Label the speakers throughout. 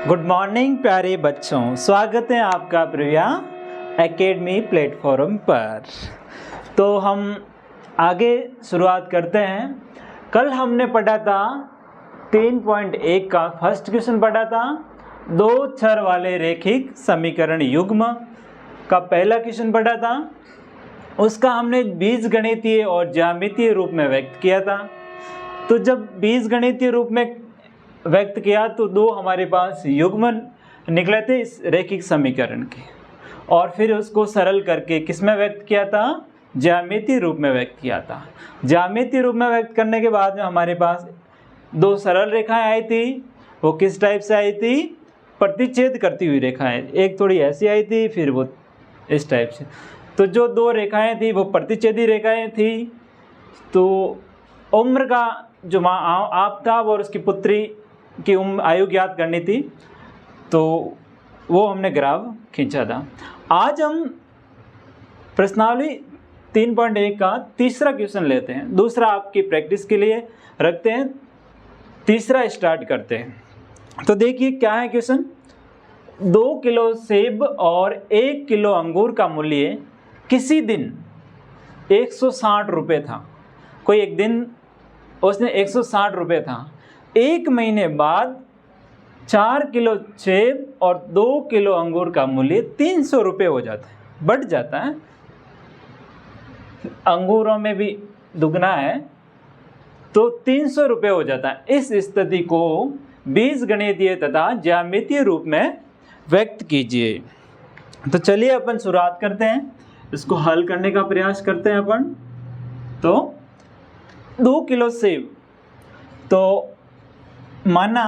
Speaker 1: Good morning प्यारे बच्चों, स्वागत है आपका प्रिया एकेडमी प्लेटफॉर्म पर। तो हम आगे शुरुआत करते हैं। कल हमने पढ़ा था 3.1 का फर्स्ट क्वेश्चन पढ़ा था, दो छर वाले रेखिक समीकरण युग्म का पहला क्वेश्चन पढ़ा था। उसका हमने बीजगणितीय और ज्यामितीय रूप में व्यक्त किया था। तो जब बीजगणितीय रूप में व्यक्त किया तो दो हमारे पास युग्म निकले थे इस रेखिक समीकरण के, और फिर उसको सरल करके किस में व्यक्त किया था, ज्यामितीय रूप में व्यक्त किया था। ज्यामितीय रूप में व्यक्त करने के बाद में हमारे पास दो सरल रेखाएं आई थी। वो किस टाइप से आई थी, प्रतिच्छेद करती हुई रेखाएं। एक थोड़ी ऐसी आई थी, फिर वो इस टाइप से। तो जो दो रेखाएं थी वो प्रतिच्छेदी रेखाएं थी। तो उम्र का जो आप था वो और उसकी पुत्री की आयु ज्ञात करनी थी, तो वो हमने ग्राफ खींचा था। आज हम प्रश्नावली 3.1 का तीसरा क्वेश्चन लेते हैं। दूसरा आपकी प्रैक्टिस के लिए रखते हैं, तीसरा स्टार्ट करते हैं। तो देखिए क्या है क्वेश्चन। 2 किलो सेब और 1 किलो अंगूर का मूल्य किसी दिन 160 रुपये था। कोई एक दिन उसने 160 रुपये था। एक महीने बाद 4 किलो सेब और 2 किलो अंगूर का मूल्य 300 रुपये हो जाता है, बढ़ जाता है। अंगूरों में भी दुगना है तो 300 रुपये हो जाता है। इस स्थिति को बीजगणितीय तथा ज्यामितीय रूप में व्यक्त कीजिए। तो चलिए अपन शुरुआत करते हैं, इसको हल करने का प्रयास करते हैं अपन। तो 2 किलो सेब, तो माना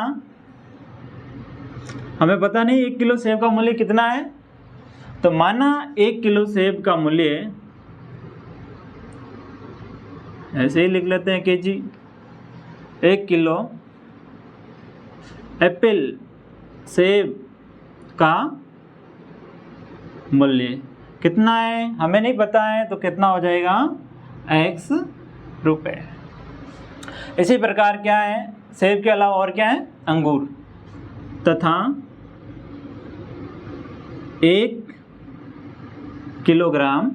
Speaker 1: हमें पता नहीं 1 किलो सेब का मूल्य कितना है। तो माना 1 किलो सेब का मूल्य ऐसे ही लिख लेते हैं केजी। 1 किलो एप्पल सेब का मूल्य कितना है हमें नहीं पता है, तो कितना हो जाएगा, x रुपये। इसी प्रकार क्या है, सेब के अलावा और क्या है, अंगूर, तथा 1 किलोग्राम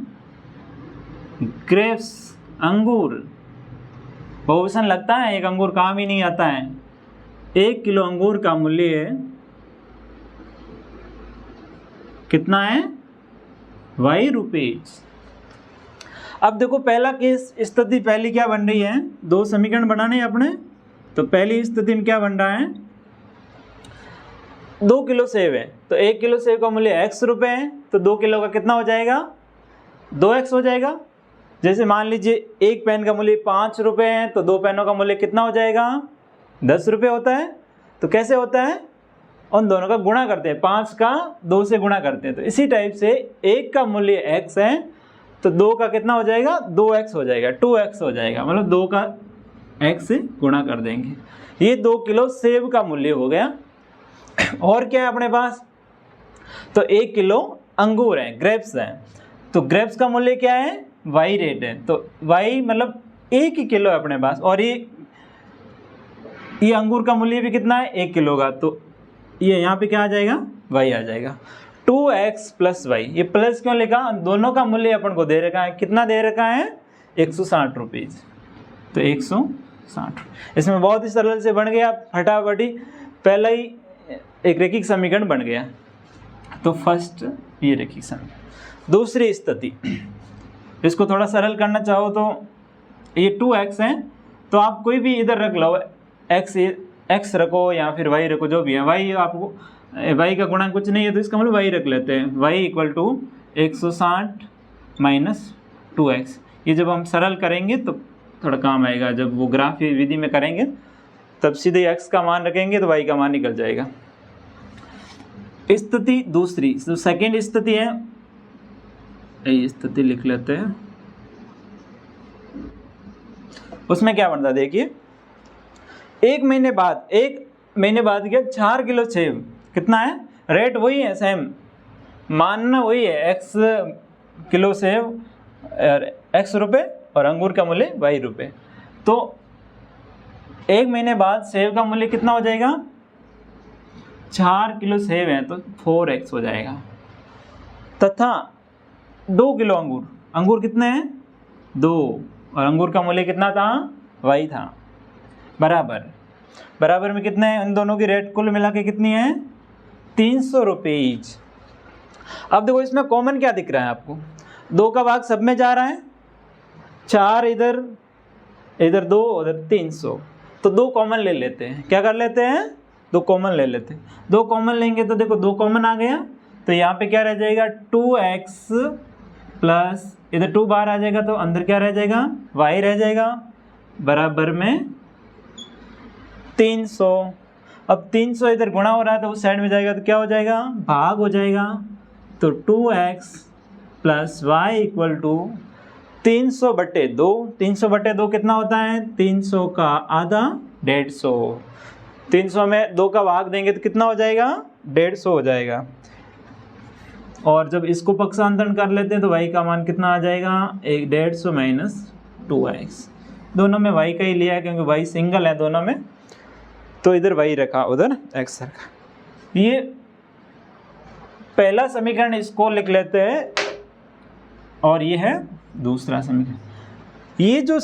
Speaker 1: ग्रेप्स अंगूर। बहुवचन लगता है, एक अंगूर काम ही नहीं आता है। 1 किलो अंगूर का मूल्य कितना है, y रुपीज। अब देखो पहला केस स्थिति पहली क्या बन रही है, दो समीकरण बनाने अपने। तो पहली स्थिति में क्या बन रहा है, 2 किलो सेब है तो 1 किलो सेब का मूल्य x रुपये है, तो 2 किलो का कितना हो जाएगा, 2x हो जाएगा। जैसे मान लीजिए एक पेन का मूल्य 5 रुपये है तो 2 पेनों का मूल्य कितना हो जाएगा, 10 रुपये होता है। तो कैसे होता है, उन दोनों का गुणा करते हैं, 5 का 2 से गुणा करते हैं। तो इसी टाइप से 1 का मूल्य x है तो 2 का कितना हो जाएगा, 2x हो जाएगा, 2x हो जाएगा, मतलब 2 का x से गुणा कर देंगे। ये 2 किलो सेब का मूल्य हो गया। और क्या है अपने पास, तो 1 किलो अंगूर है, ग्रेप्स है। तो ग्रेप्स का मूल्य क्या है, y रेट है। तो y मतलब 1 किलो है अपने पास, और ये अंगूर का मूल्य भी कितना है, 1 किलो का। तो ये यहाँ पे क्या आ जाएगा, y आ जाएगा। 2x प्लस y, ये प्लस क्यों लिखा, दोनों का मूल्य अपन को दे रखा है, कितना दे रखा है, 160 रुपीज़। तो 160, इसमें बहुत ही सरल से बन गया, फटाफटी पहला ही एक रेखिक समीकरण बन गया। तो फर्स्ट ये रेखिक समीकरण। दूसरी स्थिति, इसको थोड़ा सरल करना चाहो तो ये 2x है, तो आप कोई भी इधर रख लो, x रखो या फिर y रखो, जो भी है। y आपको y का गुणांक कुछ नहीं है तो इसका मतलब y रख लेते हैं। y equal to 160 minus 2x। ये जब हम सरल करेंगे तो थोड़ा काम आएगा, जब वो ग्राफ विधि में करेंगे तब सीधे x का मान रखेंगे तो y का मान निकल जाएगा। स्थिति दूसरी, तो सेकेंड स्थिति है, ये स्थिति लिख लेते हैं। उसमें क्या बनता है देखिए, एक महीने बाद क्या, 4 किलो सेब, कितना है, रेट वही है, सेम मानना वही है, x किलो सेब x रुपये और अंगूर का मूल्य y रुपये। तो एक महीने बाद सेब का मूल्य कितना हो जाएगा, 4 किलो सेब हैं तो 4x हो जाएगा। तथा 2 किलो अंगूर, अंगूर कितने हैं 2, और अंगूर का मूल्य कितना था y था, बराबर में कितने हैं, इन दोनों की रेट कुल मिला के कितनी है 300 रुपीज। अब देखो इसमें कॉमन क्या दिख रहा है आपको, 2 का भाग सब में जा रहा है, 4 इधर 2 उधर 300, तो 2 कॉमन ले लेते हैं। क्या कर लेते हैं 2 कॉमन ले लेते हैं। 2 कॉमन लेंगे तो देखो 2 कॉमन आ गया, तो यहाँ पे क्या रह जाएगा 2x प्लस इधर 2 बाहर आ जाएगा तो अंदर क्या रह जाएगा y रह जाएगा, बराबर में 300। अब 300 इधर गुणा हो रहा है तो उस साइड में जाएगा तो क्या हो जाएगा भाग हो जाएगा, तो 2x plus y equal to 300/2। 300/2 कितना होता है 300 का आधा 150। 300 में 2 का भाग देंगे तो कितना हो जाएगा 150 हो जाएगा। और जब इसको पक्षांतरण कर लेते हैं तो y का मान कितना आ जाएगा 150 माइनस 2x। दोनों में y का ही लिया है क्योंकि y सिंगल है दोनों में, तो इधर y रखा उधर x रखा। ये पहला समीकरण, इसको लिख लेते हैं, और ये है दूसरा समीकरण। ये जो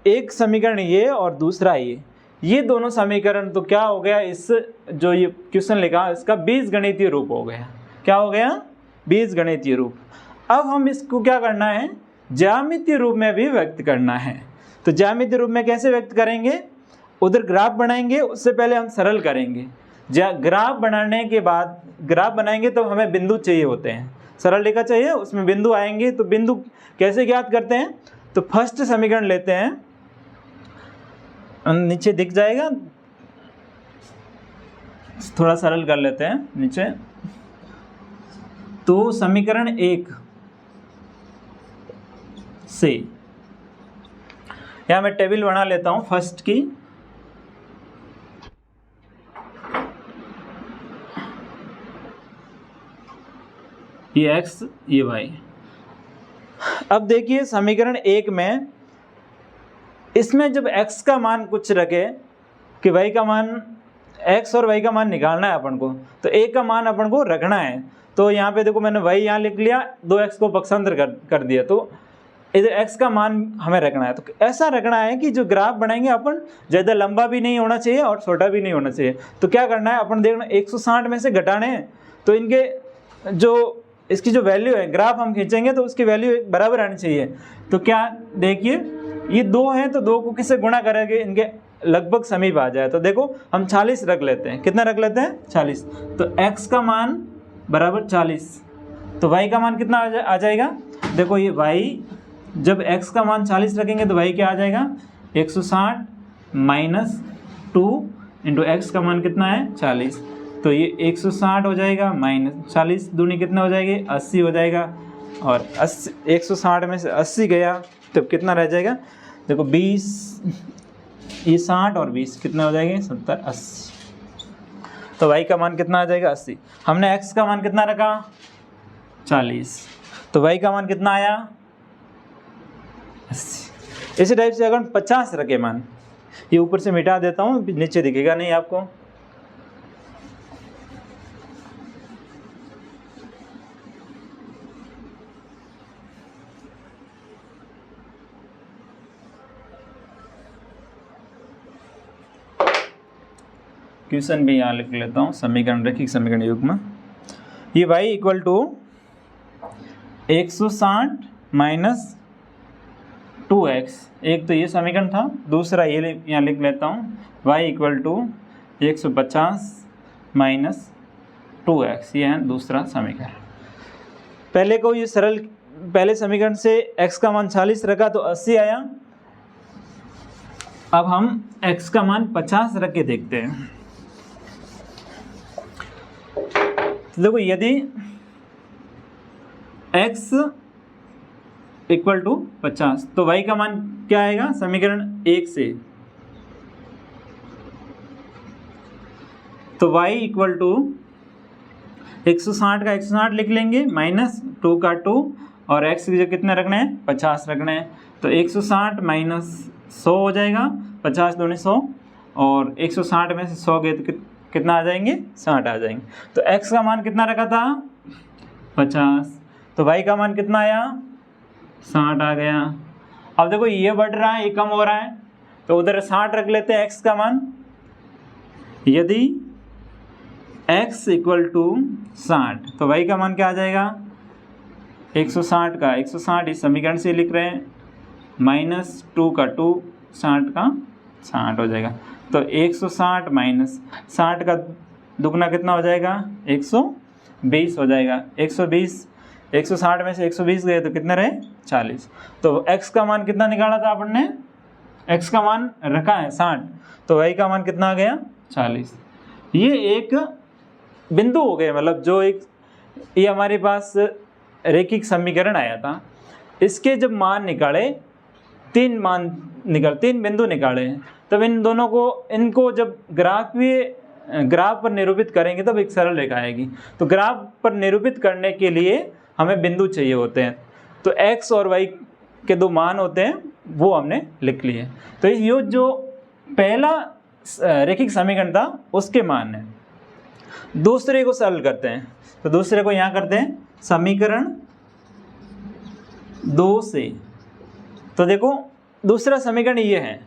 Speaker 1: एक समीकरण ये और दूसरा ये दोनों समीकरण तो क्या हो गया, इस जो ये क्वेश्चन लिखा इसका बीजगणितीय रूप हो गया। क्या हो गया बीजगणितीय रूप। अब हम इसको क्या करना है ज्यामितीय रूप में भी व्यक्त करना है। तो ज्यामितीय रूप में कैसे व्यक्त करेंगे, उधर ग्राफ बनाएंगे, उससे पहले हम सरल करेंगे। ग्राफ बनाने के बाद ग्राफ बनाएंगे तो हमें बिंदु चाहिए होते हैं, सरल रेखा चाहिए उसमें बिंदु आएंगे। तो बिंदु कैसे ज्ञात करते हैं, तो फर्स्ट समीकरण लेते हैं, नीचे दिख जाएगा, थोड़ा सरल कर लेते हैं नीचे। तो समीकरण 1 से यहां मैं टेबल बना लेता हूं फर्स्ट की। ये x ये y। अब देखिए समीकरण 1 में इसमें जब x का मान कुछ रखे कि y का मान x और y का मान निकालना है अपन को, तो a का मान अपन को रखना है। तो यहाँ पे देखो मैंने y यहाँ लिख लिया, 2x को पक्षांतर कर दिया, तो इधर x का मान हमें रखना है। तो ऐसा रखना है कि जो ग्राफ बनाएंगे अपन ज़्यादा लंबा भी नहीं होना चाहिए और छोटा भी नहीं होना चाहिए। तो क्या करना है अपन देखना 160 में से घटाने हैं, तो इनके जो इसकी जो वैल्यू है ग्राफ हम खींचेंगे तो उसकी वैल्यू बराबर आनी चाहिए। तो क्या देखिए ये 2 हैं तो 2 को किससे गुणा करेंगे इनके लगभग समीप आ जाए। तो देखो हम 40 रख लेते हैं, कितना रख लेते हैं 40। तो x का मान बराबर 40, तो y का मान कितना आ जाएगा, देखो ये y जब x का मान 40 रखेंगे तो y क्या आ जाएगा 160 माइनस 2 इंटू x का मान कितना है 40, तो ये 160 हो जाएगा माइनस 40 दूनी कितना हो जाएगी 80 हो जाएगा। और 80 160 में से 80 गया तो कितना रह जाएगा, देखो 20 ये 60 और 20 कितना हो जाएंगे 70 80, तो y का मान कितना आ जाएगा 80। हमने x का मान कितना रखा 40, तो y का मान कितना आया 80। इसी टाइप से अगर 50 रखे मान, ये ऊपर से मिटा देता हूँ नीचे दिखेगा नहीं आपको। क्वेश्चन भी यहाँ लिख लेता हूँ, समीकरण रैखिक समीकरण युग्म। ये y equal to 160 minus 2x, एक तो ये समीकरण था, दूसरा ये यहाँ लिख लेता हूँ y equal to 150 minus 2x, ये है दूसरा समीकरण। पहले को ये सरल, पहले समीकरण से x का मान 40 रखा तो 80 आया। अब हम x का मान 50 रख के देखते हैं। देखो यदि x इक्वल टू 50 तो y का मान क्या आएगा समीकरण 1 से, तो y इक्वल टू 160 का 160 लिख लेंगे माइनस 2 का 2 और x की जगह कितने रखने हैं 50 रखने हैं, तो 160 माइनस 100 हो जाएगा, 50 दूनी 100 और 160 में से 100 गए तो कितना आ जाएंगे, 60 आ जाएंगे। तो x का मान कितना रखा था, 50, तो y का मान कितना आया, 60 आ गया। अब देखो ये बढ़ रहा है, ये कम हो रहा है, तो उधर 60 रख लेते हैं x का मान। यदि x इक्वल टू 60 तो y का मान क्या आ जाएगा, 160 का 160 इस समीकरण से लिख रहे हैं, -2 का 2, 60 का 60 हो जाएगा। तो 160 माइनस 60 का दुगना कितना हो जाएगा, 120 हो जाएगा। 120, 160 में से 120 गए तो कितने रहे, 40। तो x का मान कितना निकाला था अपन ने, x का मान रखा है 60, तो y का मान कितना आ गया, 40। ये एक बिंदु हो गए, मतलब जो एक ये हमारे पास रैखिक समीकरण आया था, इसके जब मान निकाले, तीन बिंदु निकाले, तब इन दोनों को, इनको जब ग्राफ पर निरूपित करेंगे तब एक सरल रेखा आएगी। तो ग्राफ पर निरूपित करने के लिए हमें बिंदु चाहिए होते हैं, तो x और y के दो मान होते हैं, वो हमने लिख लिए। तो ये जो पहला रैखिक समीकरण था उसके मान है। दूसरे को सरल करते हैं, तो दूसरे को यहाँ करते हैं समीकरण 2 से। तो देखो दूसरा समीकरण ये है,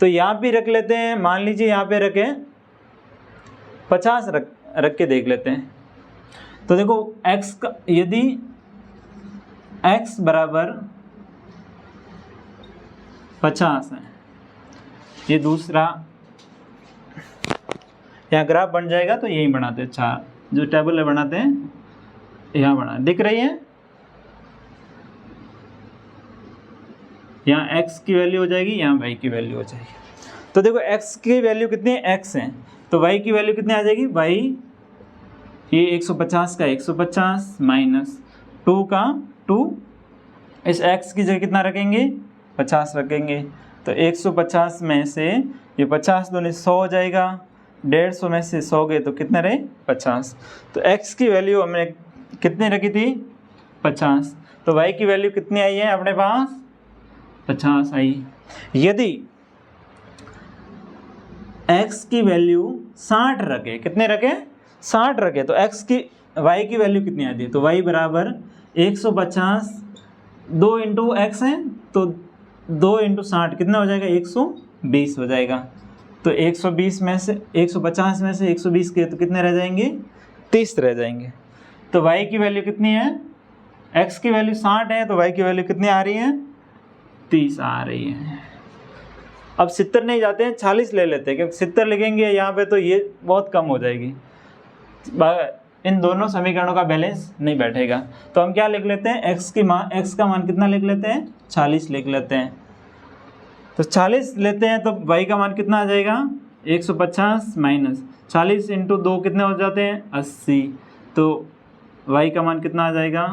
Speaker 1: तो यहाँ भी रख लेते हैं, मान लीजिए यहाँ पे रखें 50 रख के देख लेते हैं। तो देखो x का, यदि x बराबर 50 है, ये दूसरा यहाँ ग्राफ बन जाएगा, तो यही बनाते हैं, 4 जो टेबल बनाते हैं यहाँ बना, दिख रही है, यहाँ x की वैल्यू हो जाएगी, यहाँ y की वैल्यू हो जाएगी। तो देखो x की वैल्यू कितनी है, x है, तो y की वैल्यू कितनी आ जाएगी, y ये 150 का 150 माइनस 2 का 2, इस x की जगह कितना रखेंगे, 50 रखेंगे। तो 150 में से ये 50 दूनी 100 हो जाएगा, 150 में से 100 गए तो कितने रहे, 50। तो x की वैल्यू हमने कितनी रखी थी, 50। तो y की वैल्यू कितनी आई है अपने पास, 50 आई। यदि x की वैल्यू 60 रखे, कितने रखे, 60 रखे, तो y की वैल्यू कितनी आती है, तो y बराबर 150, 2 इंटू एक्स है, तो 2 इंटू 60 कितना हो जाएगा, 120 हो जाएगा। तो 120 में से 150 में से 120 के तो कितने रह जाएंगे, 30 रह जाएंगे। तो y की वैल्यू कितनी है, x की वैल्यू 60 है, तो y की वैल्यू कितनी आ रही है, 30 आ रही है। अब 70 नहीं जाते हैं, 40 ले लेते हैं, क्योंकि 70 लिखेंगे यहाँ पे तो ये बहुत कम हो जाएगी, इन दोनों समीकरणों का बैलेंस नहीं बैठेगा। तो हम क्या लिख लेते हैं, x का मान कितना लिख लेते हैं, 40 लिख लेते हैं। तो 40 लेते हैं तो y का मान कितना आ जाएगा, 150 माइनस 40 इंटू 2 कितने हो जाते हैं, 80। तो y का मान कितना आ जाएगा,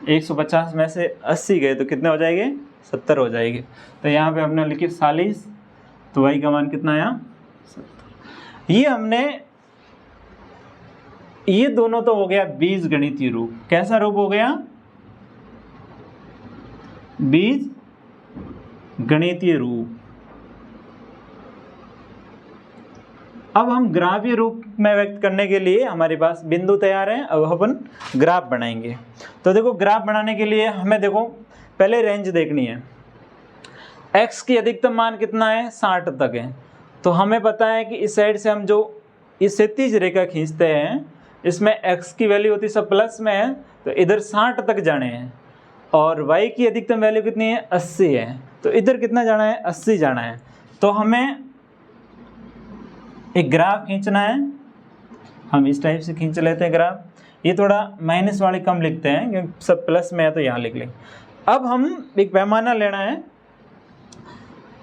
Speaker 1: 150 में से 80 गए तो कितने हो जाएंगे, 70 हो जाएंगे। तो यहाँ पे हमने लिखी 40, तो y का मान कितना आया, 70। ये हमने, ये दोनों तो हो गया बीज गणितीय रूप। कैसा रूप हो गया, बीज गणितीय रूप। अब हम ग्राफीय रूप में व्यक्त करने के लिए हमारे पास बिंदु तैयार है, अब अपन ग्राफ बनाएंगे। तो देखो ग्राफ बनाने के लिए हमें देखो पहले रेंज देखनी है, x की अधिकतम मान कितना है, 60 तक है। तो हमें पता है कि इस साइड से हम जो इस क्षैतिज रेखा खींचते हैं, इसमें x की वैल्यू होती है सब प्लस में है, तो इधर 60 तक जाने हैं। और y की अधिकतम वैल्यू कितनी है, 80 है, तो इधर कितना जाना है, 80 जाना है। तो हमें एक ग्राफ खींचना है, हम इस टाइप से खींच लेते हैं ग्राफ। ये थोड़ा माइनस वाले कम लिखते हैं क्योंकि सब प्लस में है, तो यहाँ लिख लें। अब हम एक पैमाना लेना है,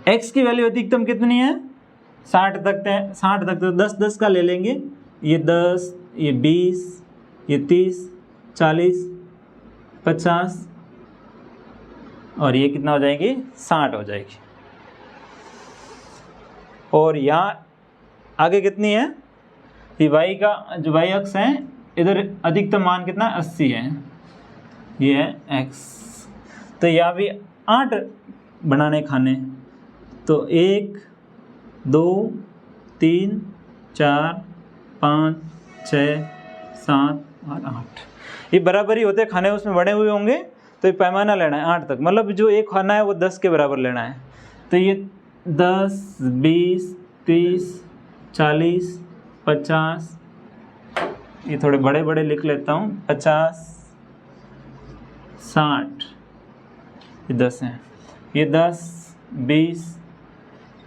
Speaker 1: x की वैल्यू अधिकतम कितनी है, 60 तक है, 60 तक, तो 10-10 का ले लेंगे, ये 10, ये 20, ये 30, 40, 50 और ये कितना हो जाएगी, 60 हो जाएगी। और यहाँ आगे कितनी है, ये y का जो y अक्ष है, इधर अधिकतम मान कितना, 80 है, ये है x। तो यहाँ भी 8 बनाने खाने, तो 1, 2, 3, 4 5 6 7 और 8। ये बराबर ही होते हैं, खाने उसमें बड़े हुए होंगे तो ये पैमाना लेना है 8 तक, मतलब जो एक खाना है वो 10 के बराबर लेना है। तो ये 10 20 30 40 50, ये थोड़े बड़े बड़े लिख लेता हूँ, 50 60, ये 10 हैं। ये 10 20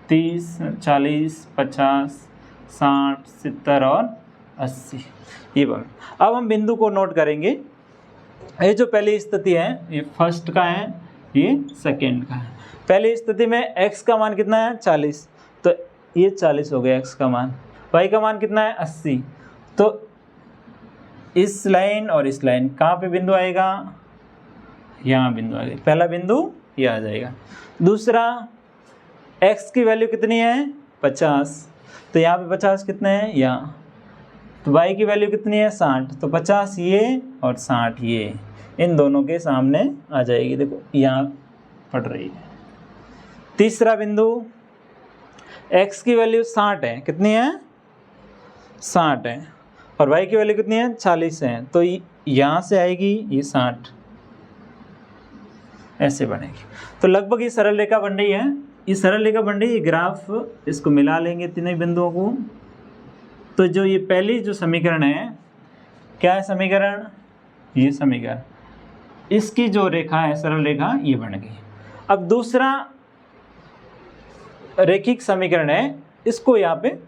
Speaker 1: 30 40 50 60 70 और 80, ये बन। अब हम बिंदु को नोट करेंगे। ये जो पहली स्थिति है ये फर्स्ट का है, ये सेकेंड का है। पहली स्थिति में x का मान कितना है 40, तो ये 40 हो गया x का मान। y का मान कितना है 80, तो इस लाइन और इस लाइन कहाँ पे बिंदु आएगा, यहाँ बिंदु आएगा। पहला बिंदु ये आ जाएगा। दूसरा x की वैल्यू कितनी है 50, तो यहाँ पे 50 कितने हैं यहाँ। तो y की वैल्यू कितनी है 60, तो 50 ये और 60 ये, इन दोनों के सामने आ जाएगी। देखो यहाँ पड़ रही है। तीसरा बिंदु x की वैल्यू 60 है, कितनी है 60 है, और y की वैल्यू कितनी है 40 है, तो यहाँ से आएगी ये 60, ऐसे बनेगी। तो लगभग ये सरल रेखा बन रही है। ये सरल रेखा बन रही है, ग्राफ इसको मिला लेंगे तीनों बिंदुओं को। तो जो ये पहली जो समीकरण है, क्या है समीकरण, ये समीकरण, इसकी जो रेखा है सरल रेखा ये बन गई। अब दूसरा रेखिक समीकरण है, इसको यहाँ पे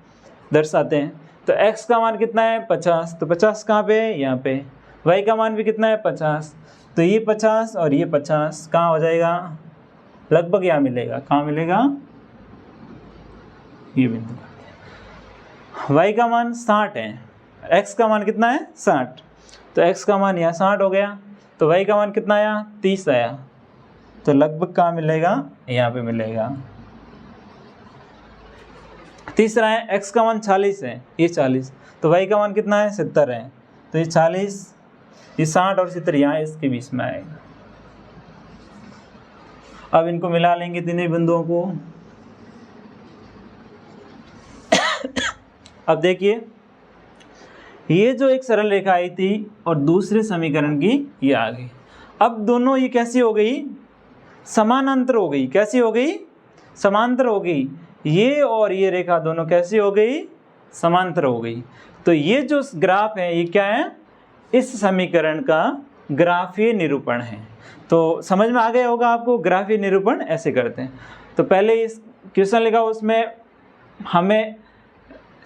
Speaker 1: दर्शाते हैं। तो x का मान कितना है 50, तो 50 कहाँ पे है यहाँ पे। y का मान भी कितना है 50, तो ये 50 और ये 50 कहाँ हो जाएगा, लगभग यहाँ मिलेगा। कहाँ मिलेगा, ये बिंदु। y का मान 60 है, x का मान कितना है 60, तो x का मान यहाँ 60 हो गया, तो y का मान कितना आया 30 आया, तो लगभग कहाँ मिलेगा, यहाँ पे मिलेगा। तीसरा है x का मान 40 है, ये 40, तो y का मान कितना है 70 है, तो ये 40, ये 60 और 70 यहाँ इसके बीच में आएगा। अब इनको मिला लेंगे तीनों बिंदुओं को। अब देखिए ये जो एक सरल रेखा आई थी और दूसरे समीकरण की ये आ गई। अब दोनों ये कैसी हो गई, समानांतर हो गई। कैसी हो गई, समांतर हो गई। ये और ये रेखा दोनों कैसी हो गई, समांतर हो गई। तो ये जो ग्राफ है ये क्या है, इस समीकरण का ग्राफीय निरूपण है। तो समझ में आ गया होगा आपको, ग्राफीय निरूपण ऐसे करते हैं। तो पहले इस क्वेश्चन लिखा, उसमें हमें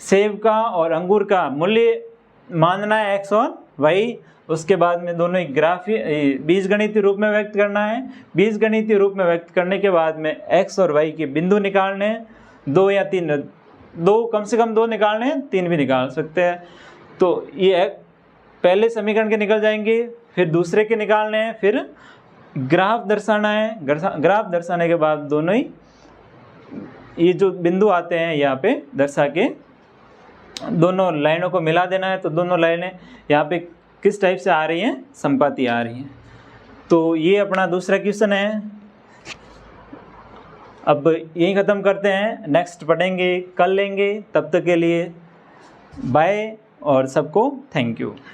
Speaker 1: सेब का और अंगूर का मूल्य मानना है x और y, उसके बाद में दोनों एक ग्राफीय बीजगणितीय रूप में व्यक्त करना है। बीजगणितीय रूप में व्यक्त करने के बाद में x और y के बिंदु निकालने हैं, 2 या 3, 2 कम से कम 2 निकालने हैं, 3 भी निकाल सकते हैं। तो ये पहले समीकरण के निकल जाएंगे, फिर दूसरे के निकालने हैं, फिर ग्राफ दर्शाना है। ग्राफ दर्शाने के बाद दोनों ही ये जो बिंदु आते हैं यहाँ पे दर्शा के दोनों लाइनों को मिला देना है। तो दोनों लाइनें यहाँ पे किस टाइप से आ रही हैं, संपाती आ रही हैं। तो ये अपना दूसरा क्वेश्चन है। अब यही ख़त्म करते हैं, नेक्स्ट पढ़ेंगे, कल लेंगे। तब तक के लिए बाय और सबको थैंक यू।